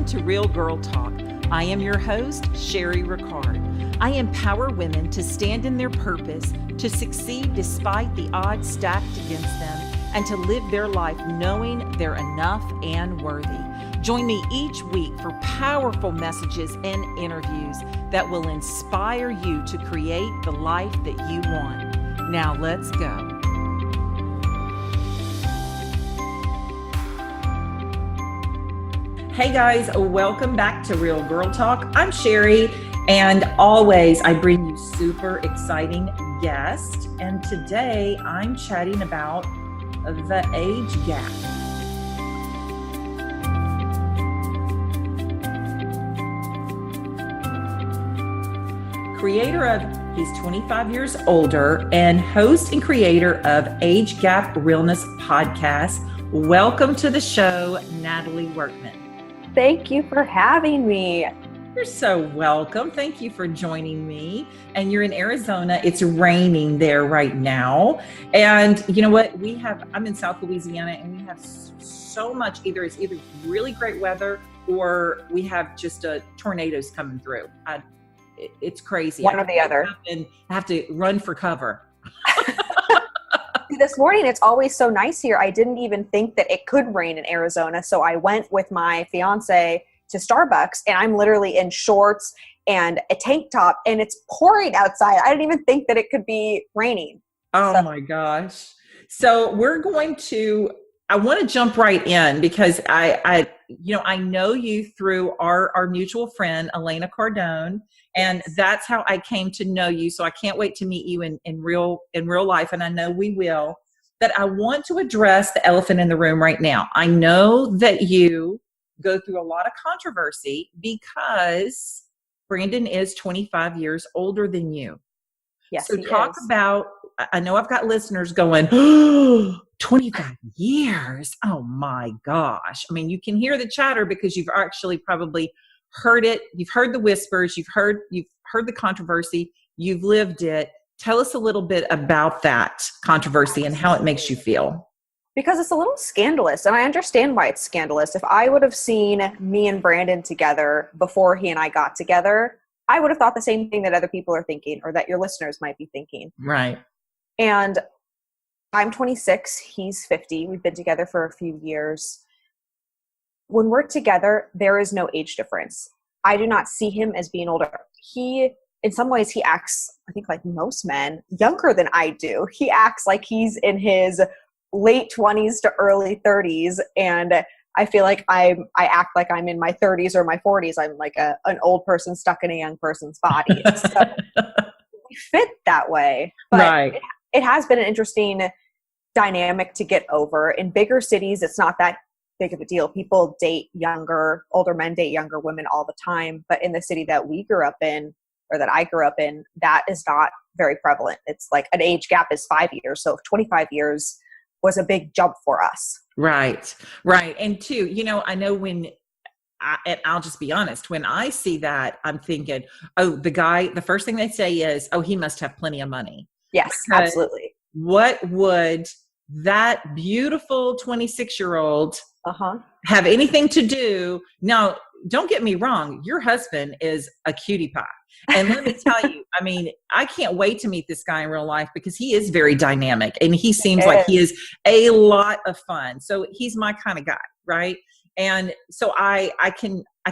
Welcome to Real Girl Talk. I am your host, Sherry Ricard. I empower women to stand in their purpose, to succeed despite the odds stacked against them, and to live their life knowing they're enough and worthy. Join me each week for powerful messages and interviews that will inspire you to create the life that you want. Now let's go. Hey guys, welcome back to Real Girl Talk. I'm Sherry, and always I bring you super exciting guests. And today I'm chatting about the age gap. Creator of He's 25 Years Older and host and creator of Age Gap Realness podcast. Welcome to the show, Natalie Workman. Thank you for having me. You're so welcome. Thank you for joining me. And you're in Arizona. It's raining there right now. And you know what? I'm in South Louisiana, and we have so much, it's either really great weather or we have just tornadoes coming through. It's crazy. One or the other. And I have to run for cover. This morning, it's always so nice here. I didn't even think that it could rain in Arizona. So I went with my fiance to Starbucks, and I'm literally in shorts and a tank top, and it's pouring outside. I didn't even think that it could be raining. My gosh. So I want to jump right in because I know you through our mutual friend, Elena Cardone, and that's how I came to know you. So I can't wait to meet you in real life. And I know we will, but I want to address the elephant in the room right now. I know that you go through a lot of controversy because Brandon is 25 years older than you. Yes, so talk about, I know I've got listeners going, oh, 25 years. Oh my gosh. I mean, you can hear the chatter because you've actually probably heard it. You've heard the whispers. You've heard the controversy. You've lived it. Tell us a little bit about that controversy and how it makes you feel. Because it's a little scandalous, and I understand why it's scandalous. If I would have seen me and Brandon together before he and I got together, I would have thought the same thing that other people are thinking, or that your listeners might be thinking. Right. And I'm 26, he's 50. We've been together for a few years. When we're together, there is no age difference. I do not see him as being older. In some ways, he acts, I think like most men, younger than I do. He acts like he's in his late 20s to early 30s. And I feel like I act like I'm in my 30s or my 40s. I'm like an old person stuck in a young person's body. So we fit that way. But right. It has been an interesting dynamic to get over. In bigger cities, it's not that big of a deal. People date older men date younger women all the time. But in the city that we grew up in, or that I grew up in, that is not very prevalent. It's like an age gap is 5 years. So 25 years was a big jump for us. Right. And two, I know and I'll just be honest, when I see that, I'm thinking, the first thing they say is, he must have plenty of money. Yes, because absolutely. What would that beautiful 26-year-old have anything to do? Now, don't get me wrong. Your husband is a cutie pie. And let me tell you, I mean, I can't wait to meet this guy in real life because he is very dynamic and he seems like he is a lot of fun. So he's my kind of guy, right? And so I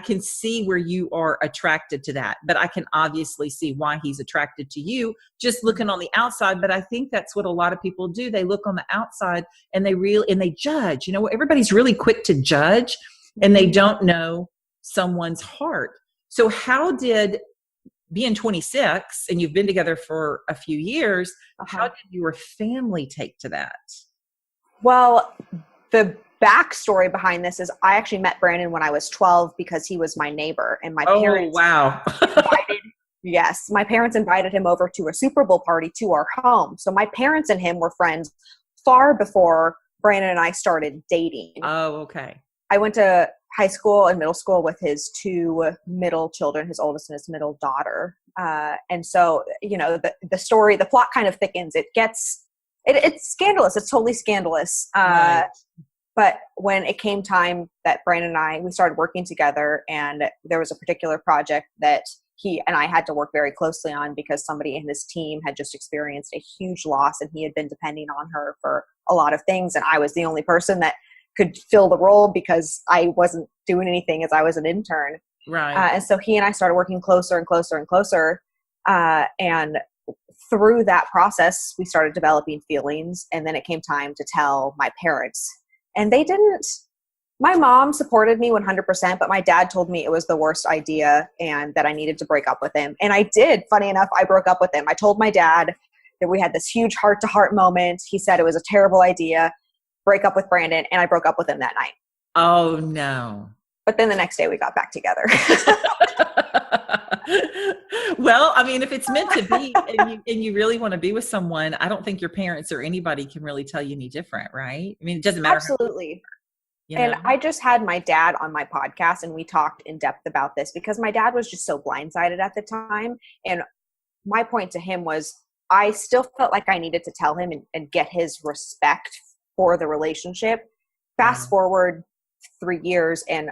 can see where you are attracted to that, but I can obviously see why he's attracted to you just looking on the outside. But I think that's what a lot of people do. They look on the outside and they judge. Everybody's really quick to judge and they don't know someone's heart. So how did being 26 and you've been together for a few years, how did your family take to that? Well, the backstory behind this is I actually met Brandon when I was 12 because he was my neighbor, and my parents my parents invited him over to a Super Bowl party to our home. So my parents and him were friends far before Brandon and I started dating. Oh, okay. I went to high school and middle school with his two middle children, his oldest and his middle daughter. And so, the plot kind of thickens. It's scandalous. It's totally scandalous. Right. But when it came time that Brandon and we started working together, and there was a particular project that he and I had to work very closely on because somebody in his team had just experienced a huge loss, and he had been depending on her for a lot of things. And I was the only person that could fill the role because I wasn't doing anything as I was an intern. Right. And so he and I started working closer and closer and closer. And through that process, we started developing feelings. And then it came time to tell my parents. And they didn't. My mom supported me 100%, but my dad told me it was the worst idea and that I needed to break up with him. And I did. Funny enough, I broke up with him. I told my dad that we had this huge heart-to-heart moment. He said it was a terrible idea. Break up with Brandon. And I broke up with him that night. Oh, no. But then the next day we got back together. Well, I mean, if it's meant to be and you really want to be with someone, I don't think your parents or anybody can really tell you any different, right? I mean, it doesn't matter. Absolutely. And I just had my dad on my podcast, and we talked in depth about this because my dad was just so blindsided at the time. And my point to him was I still felt like I needed to tell him and get his respect for the relationship. Fast forward 3 years, and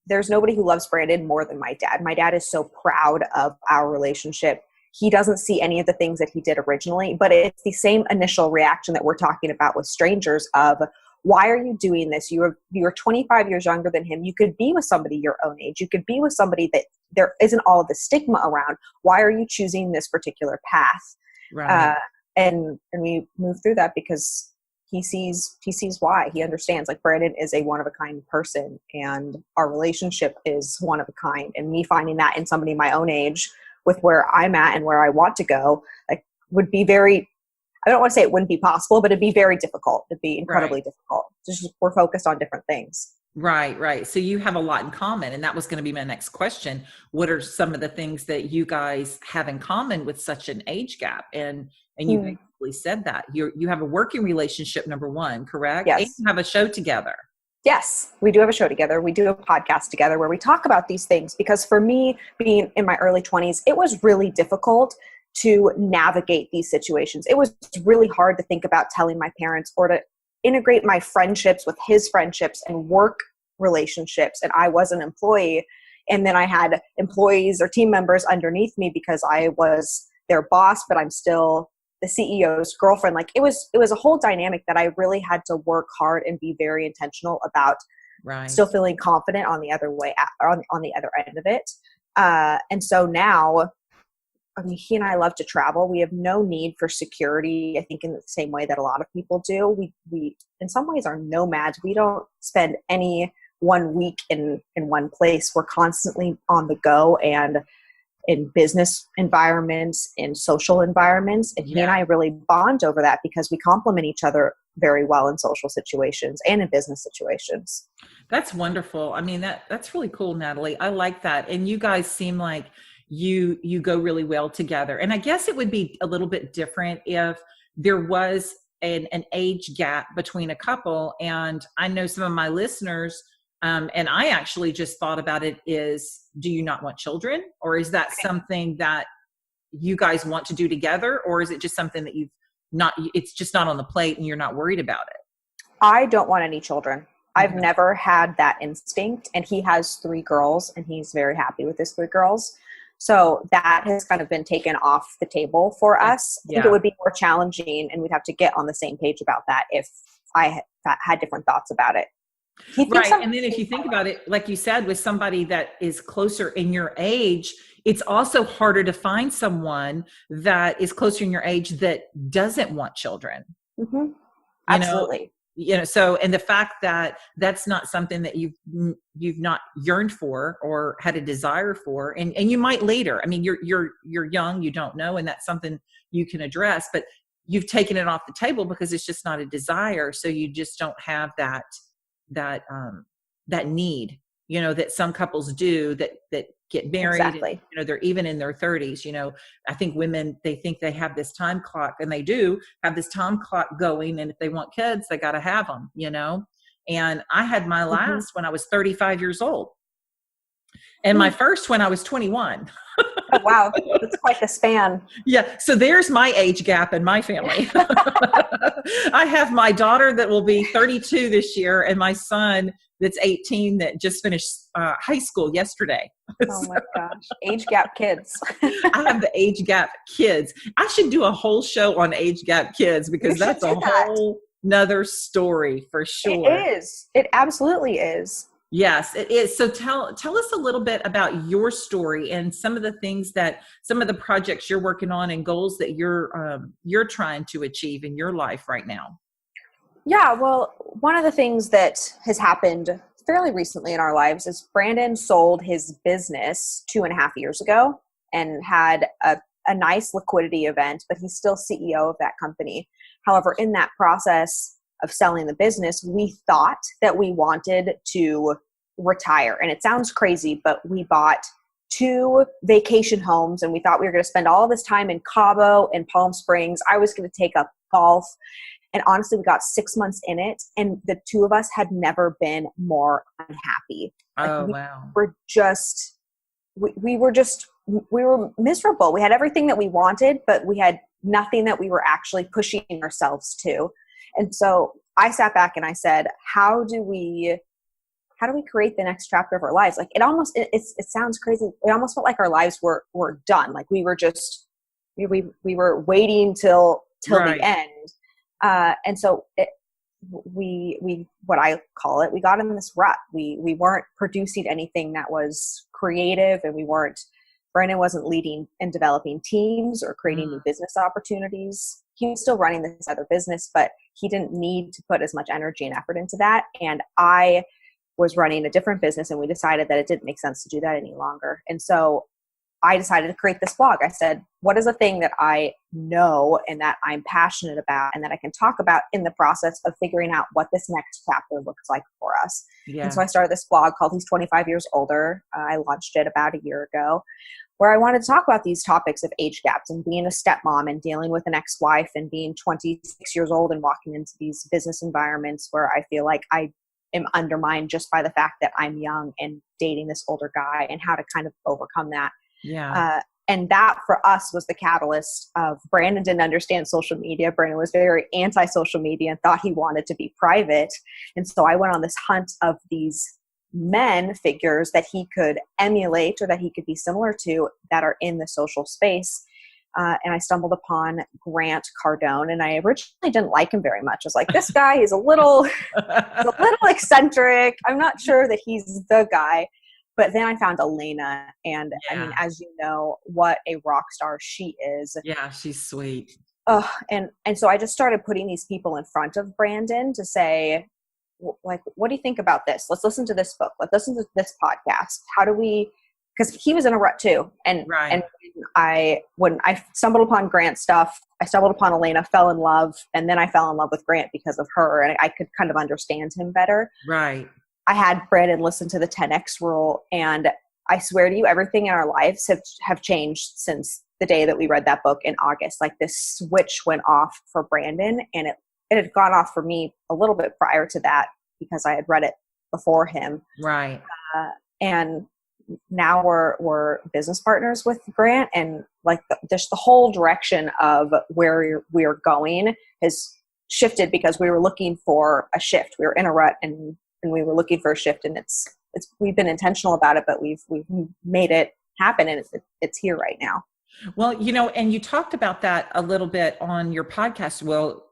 there's nobody who loves Brandon more than my dad. My dad is so proud of our relationship. He doesn't see any of the things that he did originally, but it's the same initial reaction that we're talking about with strangers of, why are you doing this? You're 25 years younger than him. You could be with somebody your own age. You could be with somebody that there isn't all of the stigma around. Why are you choosing this particular path? right. And we move through that because he sees why. He understands, like, Brandon is a one-of-a-kind person, and our relationship is one of a kind. And me finding that in somebody my own age with where I'm at and where I want to go, like, would be very, I don't want to say it wouldn't be possible, but it'd be very difficult. It'd be incredibly difficult. Just we're focused on different things. Right. So you have a lot in common. And that was going to be my next question. What are some of the things that you guys have in common with such an age gap? And you basically said that you have a working relationship, number one, correct? Yes. And you have a show together. Yes, we do have a show together. We do a podcast together where we talk about these things, because for me, being in my early 20s, it was really difficult to navigate these situations. It was really hard to think about telling my parents or to integrate my friendships with his friendships and work relationships. And I was an employee, and then I had employees or team members underneath me because I was their boss, but I'm still the CEO's girlfriend. Like, it was a whole dynamic that I really had to work hard and be very intentional about. Still feeling confident on the other way, on the other end of it. And so now, I mean, he and I love to travel. We have no need for security, I think, in the same way that a lot of people do. We in some ways are nomads. We don't spend any one week in one place. We're constantly on the go, and in business environments, in social environments. And he and I really bond over that because we complement each other very well in social situations and in business situations. That's wonderful. I mean, that's really cool, Natalie. I like that. And you guys seem like you go really well together. And I guess it would be a little bit different if there was an age gap between a couple. And I know some of my listeners, and I actually just thought about it, is, do you not want children? Or is that something that you guys want to do together? Or is it just something that it's just not on the plate and you're not worried about it? I don't want any children. I've never had that instinct. And he has 3 girls, and he's very happy with his 3 girls. So that has kind of been taken off the table for us. I think it would be more challenging, and we'd have to get on the same page about that if I had different thoughts about it. Right. And then if you think about it, like you said, with somebody that is closer in your age, it's also harder to find someone that is closer in your age that doesn't want children. Mm-hmm. Absolutely. So, and the fact that that's not something that you've not yearned for or had a desire for, and you might later. I mean, you're young, you don't know, and that's something you can address, but you've taken it off the table because it's just not a desire. So you just don't have that need, that some couples do that get married. Exactly. And, they're even in their 30s. I think women, they think they have this time clock, and they do have this time clock going. And if they want kids, they got to have them, and I had my last when I was 35 years old. And my first when I was 21. Oh, wow. That's quite the span. Yeah. So there's my age gap in my family. I have my daughter that will be 32 this year and my son that's 18 that just finished high school yesterday. Oh my gosh. Age gap kids. I have the age gap kids. I should do a whole show on age gap kids because that's a whole nother story for sure. It is. It absolutely is. Yes, it is. So tell us a little bit about your story and some of the things some of the projects you're working on and goals that you're trying to achieve in your life right now. Yeah, well, one of the things that has happened fairly recently in our lives is Brandon sold his business 2.5 years ago and had a nice liquidity event, but he's still CEO of that company. However, in that process of selling the business, we thought that we wanted to retire. And it sounds crazy, but we bought 2 vacation homes and we thought we were going to spend all this time in Cabo and Palm Springs. I was going to take up golf. And honestly, we got 6 months in it and the 2 of us had never been more unhappy. Wow. We were miserable. We had everything that we wanted, but we had nothing that we were actually pushing ourselves to. And so I sat back and I said, how do we create the next chapter of our lives? Like it sounds crazy. It almost felt like our lives were done. Like we were just, we were waiting till right. the end. And so we, what I call it, we got in this rut. We weren't producing anything that was creative and Brandon wasn't leading and developing teams or creating new business opportunities. He was still running this other business, but he didn't need to put as much energy and effort into that. And I was running a different business and we decided that it didn't make sense to do that any longer. And so I decided to create this blog. I said, what is a thing that I know and that I'm passionate about and that I can talk about in the process of figuring out what this next chapter looks like for us? Yeah. And so I started this blog called He's 25 Years Older. I launched it about a year ago, where I wanted to talk about these topics of age gaps and being a stepmom and dealing with an ex-wife and being 26 years old and walking into these business environments where I feel like I am undermined just by the fact that I'm young and dating this older guy and how to kind of overcome that. Yeah. And that for us was the catalyst of Brandon didn't understand social media. Brandon was very anti-social media and thought he wanted to be private. And so I went on this hunt of these men figures that he could emulate or that he could be similar to that are in the social space. And I stumbled upon Grant Cardone, and I originally didn't like him very much. I was like, this guy is a little eccentric. I'm not sure that he's the guy. But then I found Elena, and I mean, as you know, what a rock star she is. Yeah, she's sweet. And so I just started putting these people in front of Brandon to say, like, what do you think about this? Let's listen to this book. Let's listen to this podcast. How do we, because he was in a rut too. And, right. and when I stumbled upon Grant's stuff, I stumbled upon Elena, fell in love. And then I fell in love with Grant because of her. And I could kind of understand him better. Right. I had Brandon listen to the 10X rule. And I swear to you, everything in our lives have changed since the day that we read that book in August. Like this switch went off for Brandon, and it had gone off for me a little bit prior to that because I had read it before him. Right. And now we're business partners with Grant, and like just the whole direction of where we're going has shifted because we were looking for a shift. We were in a rut and we were looking for a shift, and we've been intentional about it, but we've made it happen, and it's here right now. Well, and you talked about that a little bit on your podcast. Well,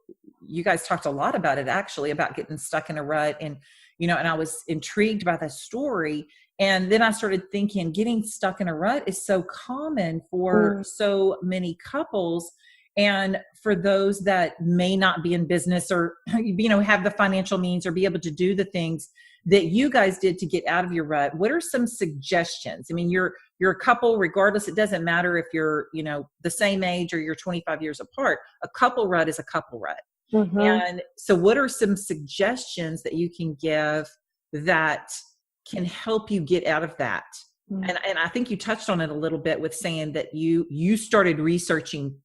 you guys talked a lot about it actually, about getting stuck in a rut, and and I was intrigued by the story. And then I started thinking, getting stuck in a rut is so common for so many couples. And for those that may not be in business or, have the financial means or be able to do the things that you guys did to get out of your rut, what are some suggestions? I mean, you're a couple, regardless, it doesn't matter if you're, the same age or you're 25 years apart. A couple rut is a couple rut. Mm-hmm. And so what are some suggestions that you can give that can help you get out of that? Mm-hmm. And I think you touched on it a little bit with saying that you started researching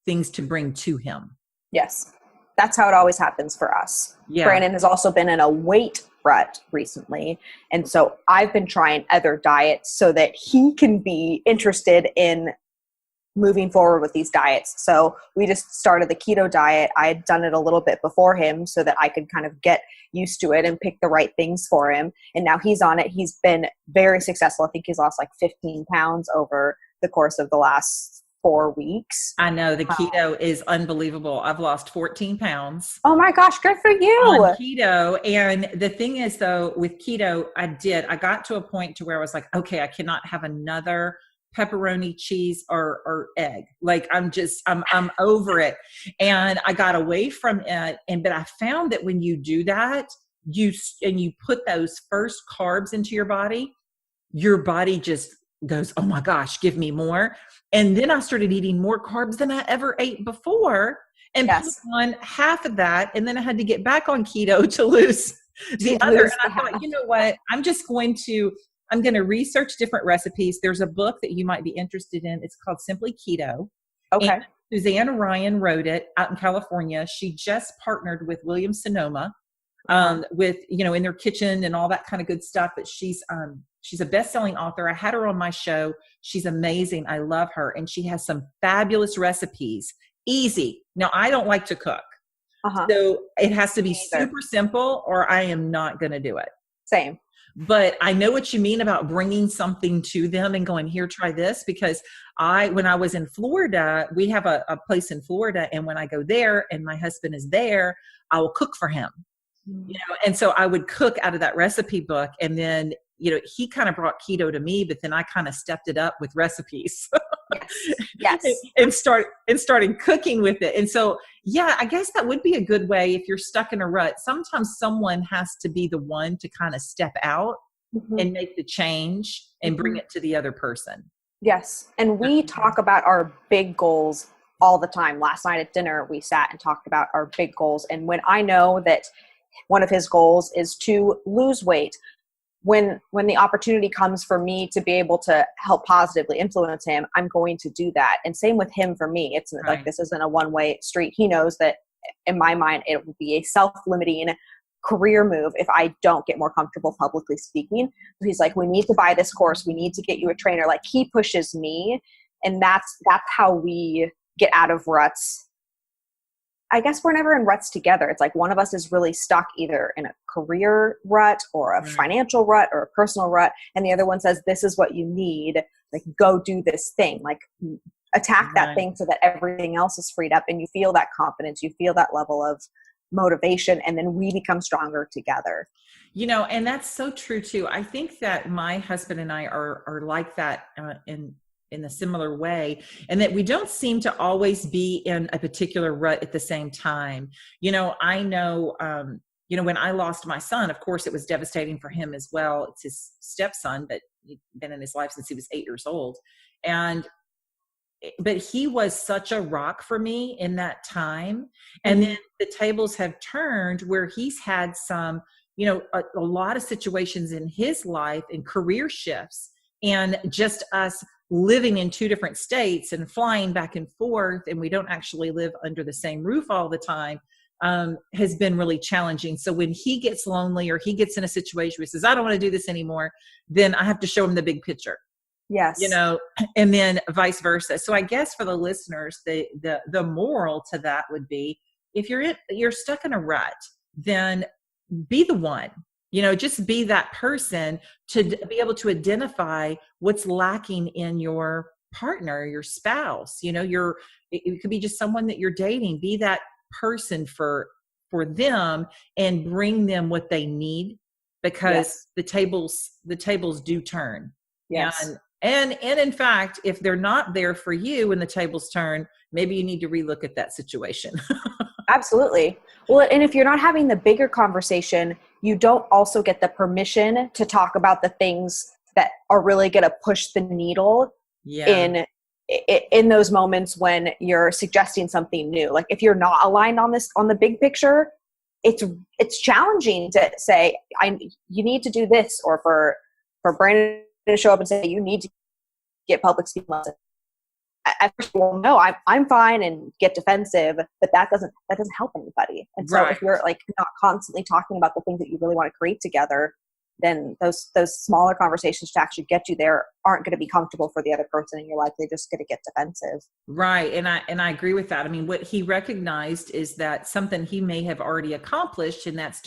things to bring to him. Yes. That's how it always happens for us. Yeah. Brandon has also been in a weight rut recently. And so I've been trying other diets so that he can be interested in moving forward with these diets. So we just started the keto diet. I had done it a little bit before him so that I could kind of get used to it and pick the right things for him. And now he's on it. He's been very successful. I think he's lost like 15 pounds over the course of the last 4 weeks. I know the keto is unbelievable. I've lost 14 pounds. Oh my gosh, good for you. On keto. And the thing is though, with keto, I got to a point to where I was like, okay, I cannot have another pepperoni, cheese, or egg. Like I'm over it. And I got away from it. But I found that when you do that, you put those first carbs into your body just goes, oh my gosh, give me more. And then I started eating more carbs than I ever ate before and put on half of that. And then I had to get back on keto to lose the other. And I thought, you know what? I'm going to research different recipes. There's a book that you might be interested in. It's called Simply Keto. Okay. And Susanna Ryan wrote it out in California. She just partnered with William Sonoma with, in their kitchen and all that kind of good stuff. But she's a best-selling author. I had her on my show. She's amazing. I love her. And she has some fabulous recipes. Easy. Now, I don't like to cook. So it has to be super simple or I am not going to do it. Same. But I know what you mean about bringing something to them and going, here, try this. Because when I was in Florida, we have a place in Florida. And when I go there and my husband is there, I will cook for him. And so I would cook out of that recipe book. And then, he kind of brought keto to me, but then I kind of stepped it up with recipes. Yes. and started cooking with it. And so, I guess that would be a good way if you're stuck in a rut. Sometimes someone has to be the one to kind of step out and make the change and bring it to the other person. Yes. And we talk about our big goals all the time. Last night at dinner, we sat and talked about our big goals. And when I know that one of his goals is to lose weight, when the opportunity comes for me to be able to help positively influence him, I'm going to do that. And same with him for me. It's like, this isn't a one-way street. He knows that in my mind, it would be a self-limiting career move if I don't get more comfortable publicly speaking. So he's like, we need to buy this course. We need to get you a trainer. Like he pushes me. And that's how we get out of ruts. I guess we're never in ruts together. It's like one of us is really stuck either in a career rut or a financial rut or a personal rut. And the other one says, this is what you need. Like, go do this thing. Like, attack that thing so that everything else is freed up and you feel that confidence. You feel that level of motivation. And then we become stronger together. And that's so true too. I think that my husband and I are like that in a similar way, and that we don't seem to always be in a particular rut at the same time. I know, when I lost my son, of course, it was devastating for him as well. It's his stepson, but he'd been in his life since he was 8 years old. But he was such a rock for me in that time. And then the tables have turned where he's had some, a lot of situations in his life and career shifts, and just us living in 2 different states and flying back and forth, and we don't actually live under the same roof all the time, has been really challenging. So when he gets lonely or he gets in a situation where he says, I don't want to do this anymore, then I have to show him the big picture. Yes. And then vice versa. So I guess for the listeners, the moral to that would be, if you're stuck in a rut, then be the one. Just be that person to be able to identify what's lacking in your partner, your spouse. It could be just someone that you're dating. Be that person for them and bring them what they need, because the tables do turn. Yes. And in fact, if they're not there for you when the tables turn, maybe you need to relook at that situation. Absolutely. Well, and if you're not having the bigger conversation, you don't also get the permission to talk about the things that are really going to push the needle in those moments when you're suggesting something new. Like if you're not aligned on the big picture, it's challenging to say, you need to do this, or for Brandon to show up and say, you need to get public speaking lessons. at first, well, no, I'm fine, and get defensive, but that doesn't help anybody. And so if you're like not constantly talking about the things that you really want to create together, then those smaller conversations to actually get you there aren't going to be comfortable for the other person, and you're likely just going to get defensive. Right. And I agree with that. I mean, what he recognized is that something he may have already accomplished, and that's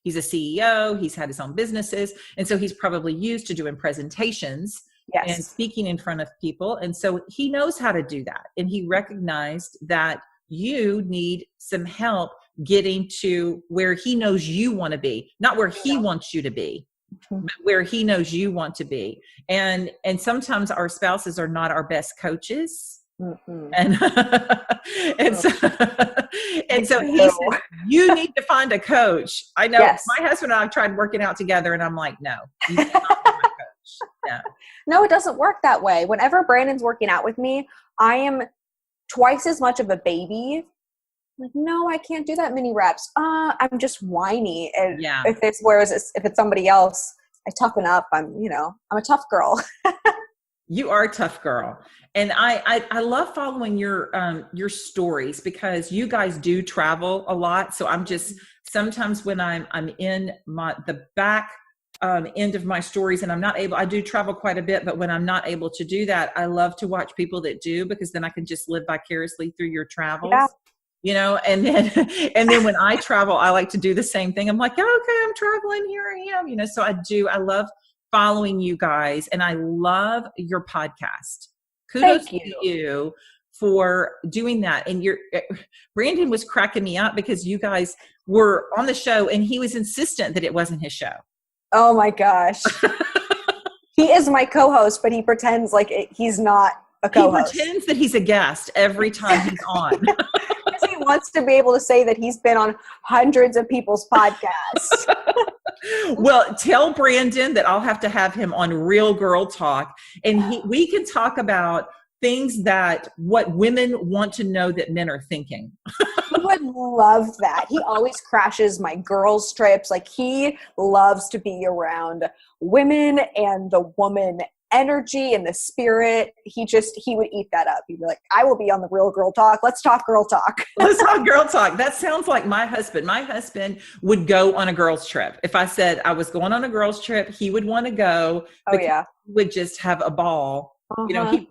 he's a CEO, he's had his own businesses. And so he's probably used to doing presentations and speaking in front of people. And so he knows how to do that. And he recognized that you need some help getting to where he knows you want to be, not where he wants you to be. But where he knows you want to be. And sometimes our spouses are not our best coaches. And so he said, you need to find a coach. I know my husband and I tried working out together, and I'm like, no, you cannot be my coach. No, it doesn't work that way. Whenever Brandon's working out with me, I am twice as much of a baby. Like, no, I can't do that many reps. I'm just whiny. And if it's somebody else, I toughen up. I'm a tough girl. You are a tough girl. And I love following your stories, because you guys do travel a lot. So I'm just, sometimes when I'm in the back end of my stories, and I do travel quite a bit, but when I'm not able to do that, I love to watch people that do, because then I can just live vicariously through your travels. And then when I travel, I like to do the same thing. I'm like, okay, I'm traveling, here I am, so I love following you guys, and I love your podcast. Kudos to you for doing that. And Brandon was cracking me up, because you guys were on the show and he was insistent that it wasn't his show. Oh my gosh. He is my co-host, but he pretends like he's not a co-host. He pretends that he's a guest every time he's on. He wants to be able to say that he's been on hundreds of people's podcasts. Well, tell Brandon that I'll have to have him on Real Girl Talk, and we can talk about things what women want to know that men are thinking. He would love that. He always crashes my girls' trips. Like, he loves to be around women and the woman energy and the spirit. He would eat that up. He'd be like, I will be on the Real Girl Talk. Let's talk girl talk. Let's talk girl talk. That sounds like my husband. My husband would go on a girls trip. If I said I was going on a girls trip, he would want to go. Oh yeah. He would just have a ball.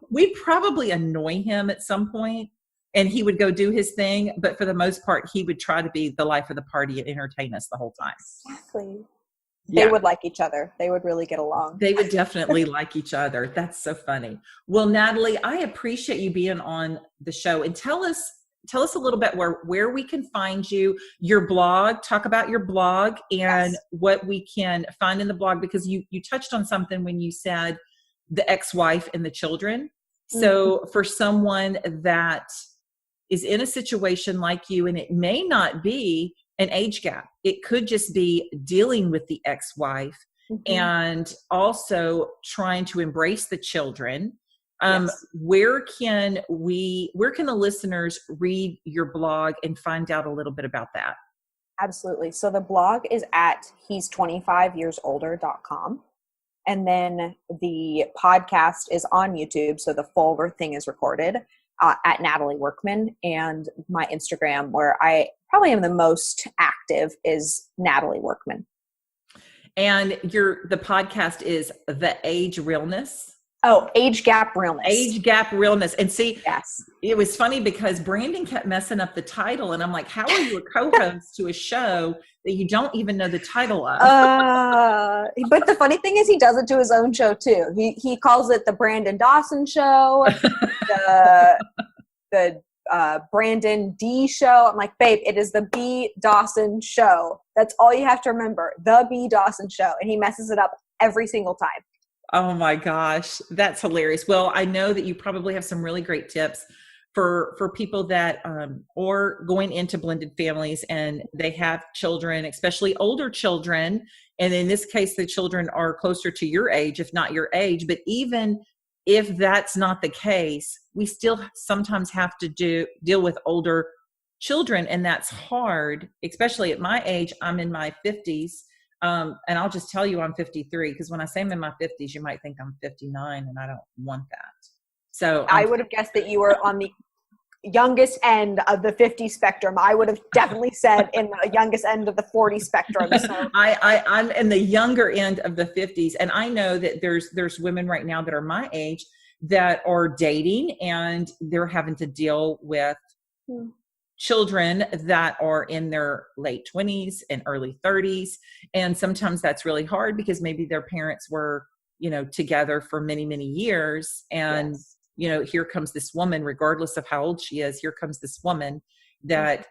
We'd probably annoy him at some point, and he would go do his thing. But for the most part, he would try to be the life of the party and entertain us the whole time. Exactly. They would like each other. They would really get along. They would definitely like each other. That's so funny. Well, Natalie, I appreciate you being on the show, and tell us a little bit where we can find you, your blog, talk about your blog and what we can find in the blog, because you touched on something when you said the ex-wife and the children. So for someone that is in a situation like you, and it may not be an age gap, it could just be dealing with the ex-wife and also trying to embrace the children. Where can the listeners read your blog and find out a little bit about that? Absolutely. So the blog is at he's25yearsolder.com. And then the podcast is on YouTube. So the full thing is recorded at Natalie Workman, and my Instagram, where I probably am the most active, is Natalie Workman. And the podcast is The Age Realness. Oh, Age Gap Realness. Age Gap Realness. And see, it was funny because Brandon kept messing up the title, and I'm like, how are you a co-host to a show that you don't even know the title of? But the funny thing is, he does it to his own show too. He calls it the Brandon Dawson Show, the Brandon D Show. I'm like, babe, it is the B Dawson Show. That's all you have to remember, the B Dawson Show. And he messes it up every single time. Oh my gosh, that's hilarious. Well, I know that you probably have some really great tips for people that are going into blended families and they have children, especially older children. And in this case, the children are closer to your age, if not your age. But even if that's not the case, we still sometimes have to deal with older children. And that's hard, especially at my age. I'm in my 50s. And I'll just tell you I'm 53, because when I say I'm in my 50s, you might think I'm 59, and I don't want that. So I would have guessed that you were on the youngest end of the 50 spectrum. I would have definitely said in the youngest end of the 40 spectrum. So I'm in the younger end of the 50s. And I know that there's women right now that are my age that are dating and they're having to deal with children that are in their late 20s and early 30s. And sometimes that's really hard because maybe their parents were, together for many, many years. And, here comes this woman, regardless of how old she is, here comes this woman that,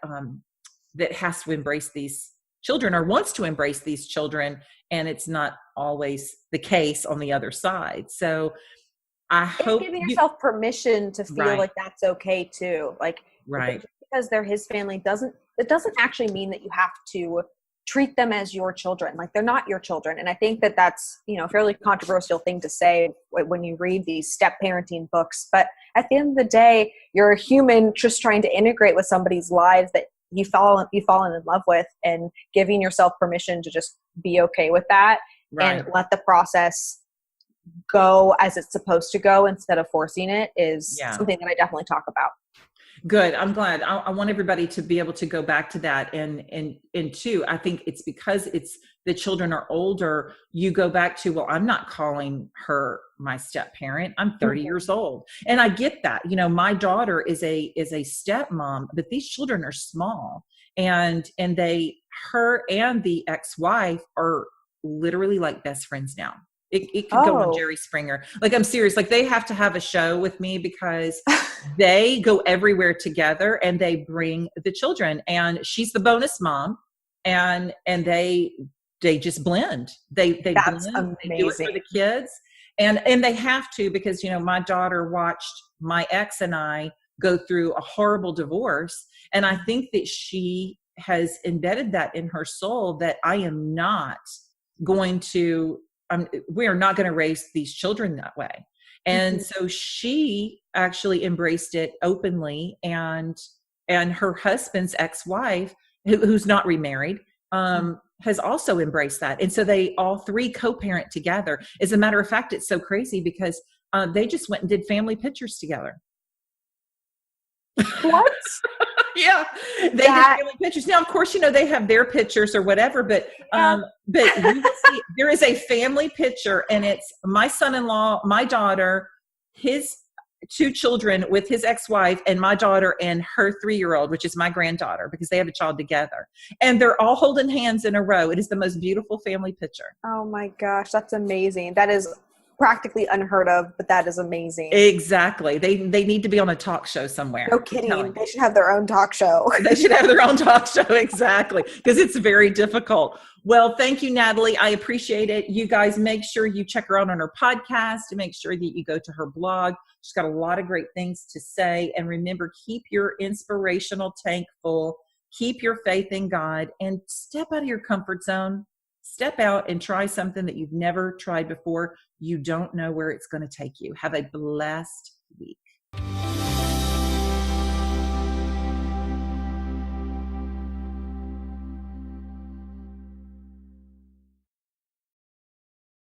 that has to embrace these children or wants to embrace these children. And it's not always the case on the other side. So I hope giving yourself permission to feel like that's okay too. Like, right. Because they're his family it doesn't actually mean that you have to treat them as your children. Like, they're not your children. And I think that that's, a fairly controversial thing to say when you read these step parenting books. But at the end of the day, you're a human just trying to integrate with somebody's lives that you've fallen in love with, and giving yourself permission to just be okay with that and let the process go as it's supposed to go instead of forcing it is something that I definitely talk about. Good. I'm glad. I want everybody to be able to go back to that. And two, I think it's because the children are older. You go back to, well, I'm not calling her my step parent. I'm 30 years old. And I get that, my daughter is a stepmom, but these children are small, and her and the ex-wife are literally like best friends now. It could go on Jerry Springer. Like, I'm serious. Like, they have to have a show with me because they go everywhere together and they bring the children, and she's the bonus mom, and they just blend. That's blend. Amazing. They do it for the kids, and they have to, because, my daughter watched my ex and I go through a horrible divorce. And I think that she has embedded that in her soul that I am not going to, we are not going to raise these children that way. And so she actually embraced it openly, and her husband's ex-wife, who's not remarried, has also embraced that. And so they all three co-parent together. As a matter of fact, it's so crazy because they just went and did family pictures together. What? Yeah, they did family pictures. Now, of course, they have their pictures or whatever, but you will see there is a family picture, and it's my son-in-law, my daughter, his two children with his ex-wife, and my daughter and her 3-year-old, which is my granddaughter, because they have a child together, and they're all holding hands in a row. It is the most beautiful family picture. Oh my gosh, that's amazing. That is practically unheard of, but that is amazing. Exactly. They need to be on a talk show somewhere. No kidding. They should have their own talk show. They should have their own talk show. Exactly. Because it's very difficult. Well, thank you, Natalie. I appreciate it. You guys make sure you check her out on her podcast, and make sure that you go to her blog. She's got a lot of great things to say. And remember, keep your inspirational tank full, keep your faith in God, and step out of your comfort zone. Step out and try something that you've never tried before. You don't know where it's going to take you. Have a blessed week.